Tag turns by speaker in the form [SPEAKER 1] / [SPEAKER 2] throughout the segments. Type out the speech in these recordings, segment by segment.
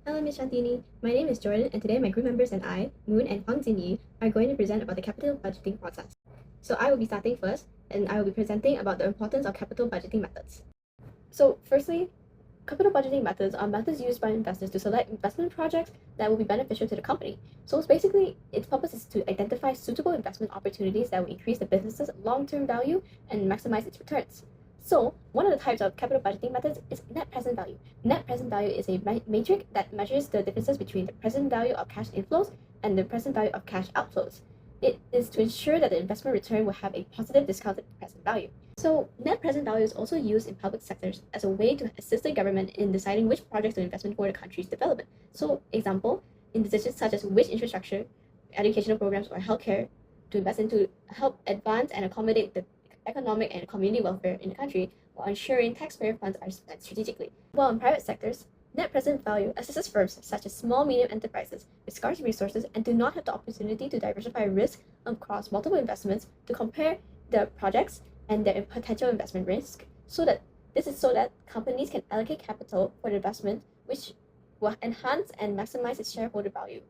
[SPEAKER 1] Hello, Ms. Shantini. My name is Jordan, and today my group members and I, Moon and Huang Jinyi, are going to present about the capital budgeting process. So I will be starting first, and I will be presenting about the importance of capital budgeting methods. So firstly, capital budgeting methods are methods used by investors to select investment projects that will be beneficial to the company. So it's basically, its purpose is to identify suitable investment opportunities that will increase the business's long-term value and maximize its returns. So one of the types of capital budgeting methods is net present value. Net present value is a metric that measures the differences between the present value of cash inflows and the present value of cash outflows. It is to ensure that the investment return will have a positive discounted present value. So net present value is also used in public sectors as a way to assist the government in deciding which projects to invest in for the country's development. So example, in decisions such as which infrastructure, educational programs, or healthcare to invest in to help advance and accommodate the economic and community welfare in the country while ensuring taxpayer funds are spent strategically. While in private sectors, net present value assists firms such as small medium enterprises with scarce resources and do not have the opportunity to diversify risk across multiple investments to compare the projects and their potential investment risk so that companies can allocate capital for the investment which will enhance and maximize its shareholder value.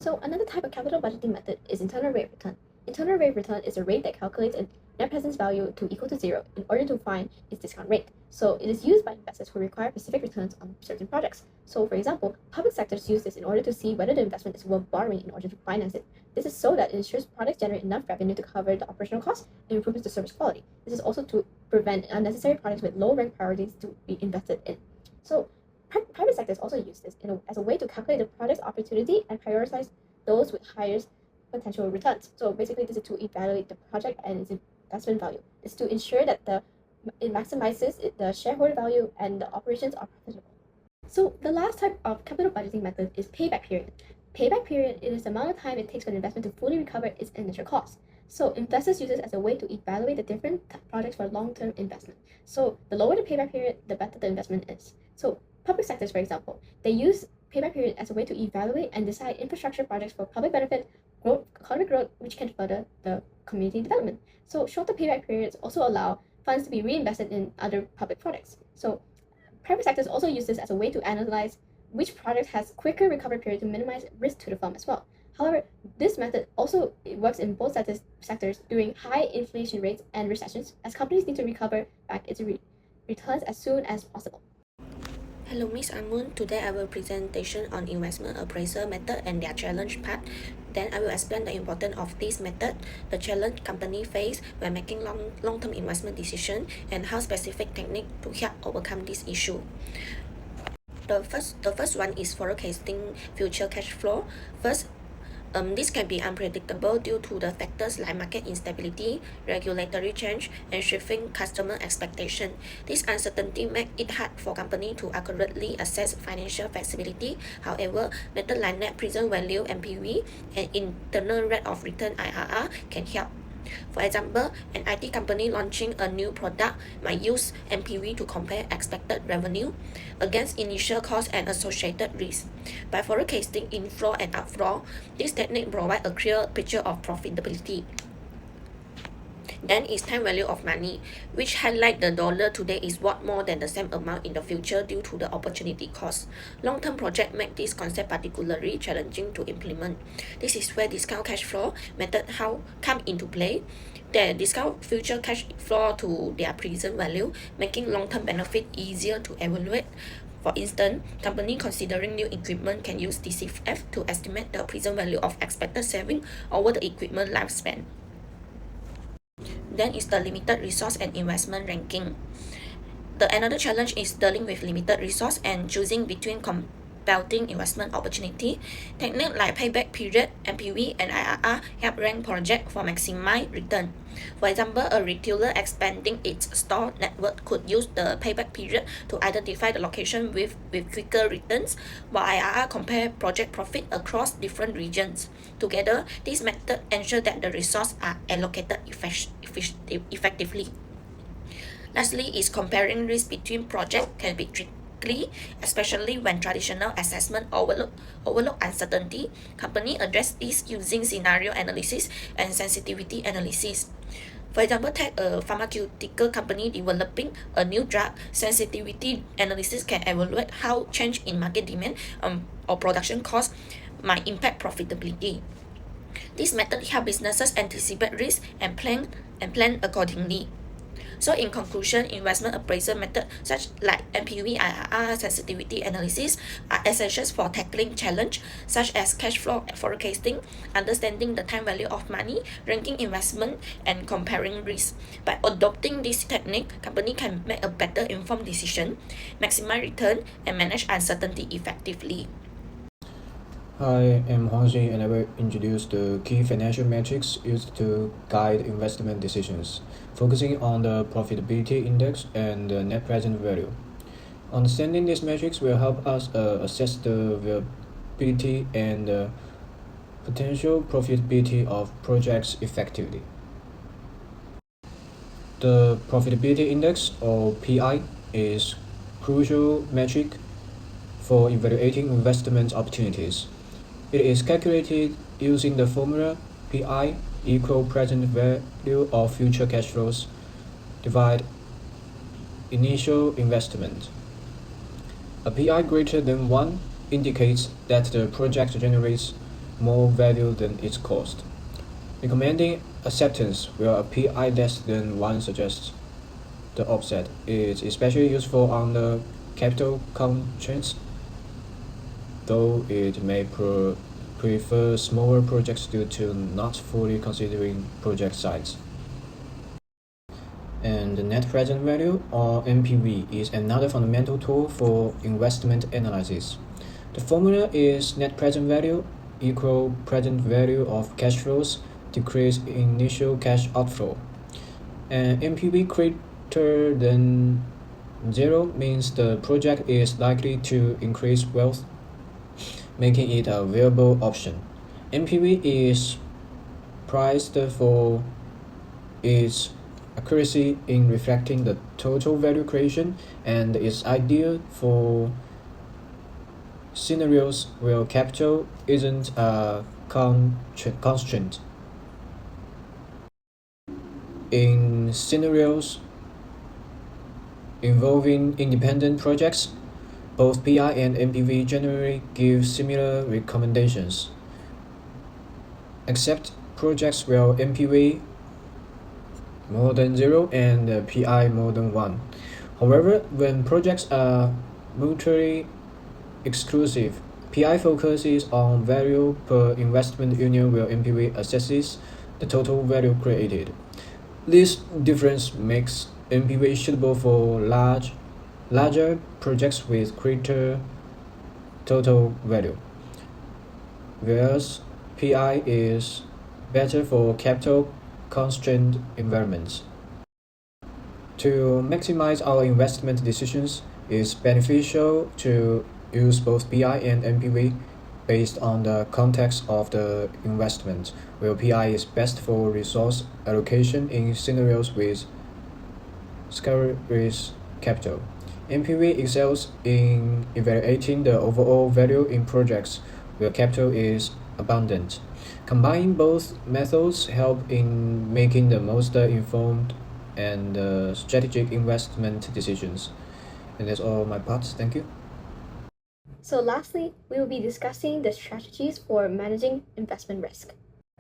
[SPEAKER 1] So another type of capital budgeting method is internal rate of return. Internal rate of return is a rate that calculates a net present value to equal to zero in order to find its discount rate. So it is used by investors who require specific returns on certain projects. So for example, public sectors use this in order to see whether the investment is worth borrowing in order to finance it. This is so that it ensures projects generate enough revenue to cover the operational costs and improves the service quality. This is also to prevent unnecessary projects with low rank priorities to be invested in. So private sectors also use this as a way to calculate the project's opportunity and prioritize those with highest potential returns. So basically, this is to evaluate the project and its investment value. It's to ensure that it maximizes the shareholder value and the operations are profitable. So the last type of capital budgeting method is payback period. Payback period is the amount of time it takes for an investment to fully recover its initial cost. So investors use this as a way to evaluate the different projects for long-term investment. So the lower the payback period, the better the investment is. So public sectors, for example, they use payback period as a way to evaluate and decide infrastructure projects for public benefit, economic growth, which can further the community development. So shorter payback periods also allow funds to be reinvested in other public projects. So private sectors also use this as a way to analyze which project has quicker recovery period to minimize risk to the firm as well. However, this method also works in both sectors during high inflation rates and recessions, as companies need to recover back its returns as soon as possible.
[SPEAKER 2] Hello, Ms. Amun. Today I will presentation on investment appraisal method and their challenge part. Then I will explain the importance of this method, the challenge company face when making long-term investment decision, and how specific technique to help overcome this issue. The first one is forecasting future cash flow. First, this can be unpredictable due to the factors like market instability, regulatory change, and shifting customer expectation. This uncertainty makes it hard for company to accurately assess financial flexibility. However, methods like net present value (NPV) and internal rate of return (IRR) can help. For example, an IT company launching a new product might use NPV to compare expected revenue against initial costs and associated risks. By forecasting inflow and outflow, this technique provides a clear picture of profitability. Then is time value of money, which highlight the dollar today is worth more than the same amount in the future due to the opportunity cost. Long-term projects make this concept particularly challenging to implement. This is where discount cash flow method come into play. They discount future cash flow to their present value, making long-term benefit easier to evaluate. For instance, companies considering new equipment can use DCF to estimate the present value of expected saving over the equipment lifespan. Then is the limited resource and investment ranking. Another challenge is dealing with limited resource and choosing between competing investment opportunity. Techniques like payback period, NPV, and IRR help rank project for maximize return. For example, a retailer expanding its store network could use the payback period to identify the location with quicker returns, while IRR compare project profit across different regions. Together, this method ensure that the resources are allocated effectively. Lastly, is comparing risk between projects can be tricky, especially when traditional assessment overlook uncertainty. Companies address this using scenario analysis and sensitivity analysis. For example, take a pharmaceutical company developing a new drug. Sensitivity analysis can evaluate how change in market demand or production costs might impact profitability. This method helps businesses anticipate risk and plan accordingly. So in conclusion, investment appraisal methods such like NPV, IRR, sensitivity analysis are essentials for tackling challenges such as cash flow forecasting, understanding the time value of money, ranking investment, and comparing risks. By adopting this technique, company can make a better informed decision, maximize return, and manage uncertainty effectively.
[SPEAKER 3] Hi, I'm Huang Xin, and I will introduce the key financial metrics used to guide investment decisions, focusing on the profitability index and the net present value. Understanding these metrics will help us assess the viability and potential profitability of projects effectively. The profitability index, or PI, is crucial metric for evaluating investment opportunities. It is calculated using the formula PI equal present value of future cash flows divide initial investment. A PI greater than 1 indicates that the project generates more value than its cost. Recommending acceptance where a PI less than 1 suggests the opposite is especially useful under capital constraints, though it may prefer smaller projects due to not fully considering project size. And the net present value, or NPV, is another fundamental tool for investment analysis. The formula is net present value equal present value of cash flows decrease initial cash outflow. And NPV greater than 0 means the project is likely to increase wealth, making it a viable option. NPV is prized for its accuracy in reflecting the total value creation and is ideal for scenarios where capital isn't a constraint. In scenarios involving independent projects, both PI and NPV generally give similar recommendations, except projects where NPV more than 0 and PI more than 1. However, when projects are mutually exclusive, PI focuses on value per investment unit where NPV assesses the total value created. This difference makes NPV suitable for larger projects with greater total value, whereas PI is better for capital constrained environments. To maximize our investment decisions, it's beneficial to use both PI and NPV based on the context of the investment, where PI is best for resource allocation in scenarios with scarce capital. NPV excels in evaluating the overall value in projects where capital is abundant. Combining both methods help in making the most informed and strategic investment decisions. And that's all my part. Thank you.
[SPEAKER 1] So lastly, we will be discussing the strategies for managing investment risk.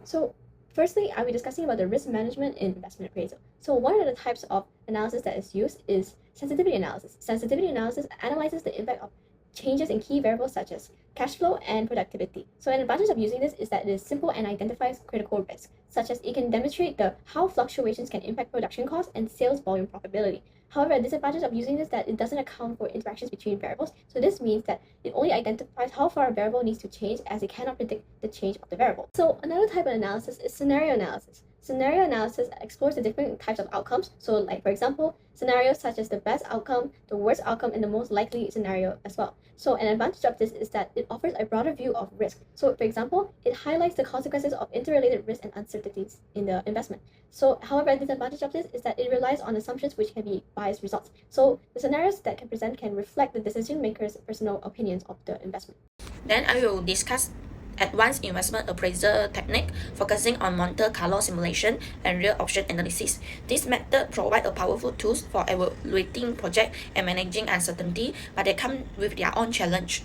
[SPEAKER 1] So firstly, I'll be discussing about the risk management in investment appraisal. So one of the types of analysis that is used is sensitivity analysis. Sensitivity analysis analyzes the impact of changes in key variables such as cash flow and productivity. So an advantage of using this is that it is simple and identifies critical risks, such as it can demonstrate how fluctuations can impact production costs and sales volume profitability. However, a disadvantage of using this is that it doesn't account for interactions between variables. So this means that it only identifies how far a variable needs to change, as it cannot predict the change of the variable. So another type of analysis is scenario analysis. Scenario analysis explores the different types of outcomes. So like, for example, scenarios such as the best outcome, the worst outcome, and the most likely scenario as well. So an advantage of this is that it offers a broader view of risk. So for example, it highlights the consequences of interrelated risks and uncertainties in the investment. So however, the disadvantage of this is that it relies on assumptions which can be biased results. So the scenarios that can reflect the decision maker's personal opinions of the investment.
[SPEAKER 2] Then I will discuss advanced investment appraisal technique focusing on Monte Carlo simulation and real option analysis. This method provides a powerful tools for evaluating project and managing uncertainty, but they come with their own challenge.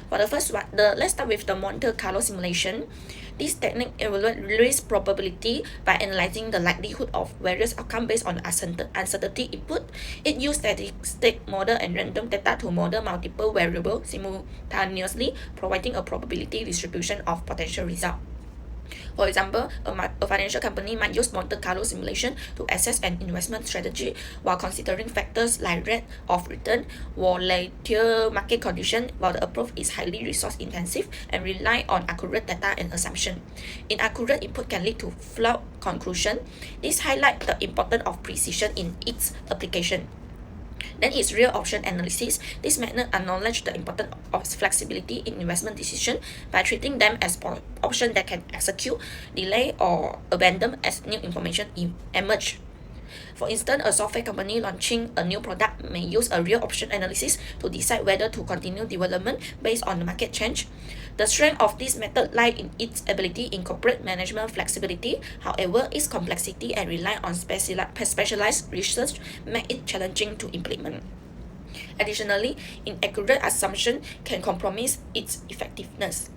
[SPEAKER 2] For the first one, let's start with the Monte Carlo simulation. This technique evaluates risk probability by analyzing the likelihood of various outcomes based on uncertainty input. It uses statistic model and random data to model multiple variables simultaneously, providing a probability distribution of potential results. For example, a financial company might use Monte Carlo simulation to assess an investment strategy while considering factors like rate of return, volatile market condition, while the approach is highly resource intensive and rely on accurate data and assumption. Inaccurate input can lead to flawed conclusion. This highlights the importance of precision in its application. Then is real option analysis. This method acknowledges the importance of flexibility in investment decision by treating them as options that can execute, delay, or abandon as new information emerge. For instance, a software company launching a new product may use a real option analysis to decide whether to continue development based on the market change. The strength of this method lies in its ability to incorporate management flexibility. However, its complexity and rely on specialized research make it challenging to implement. Additionally, inaccurate assumption can compromise its effectiveness.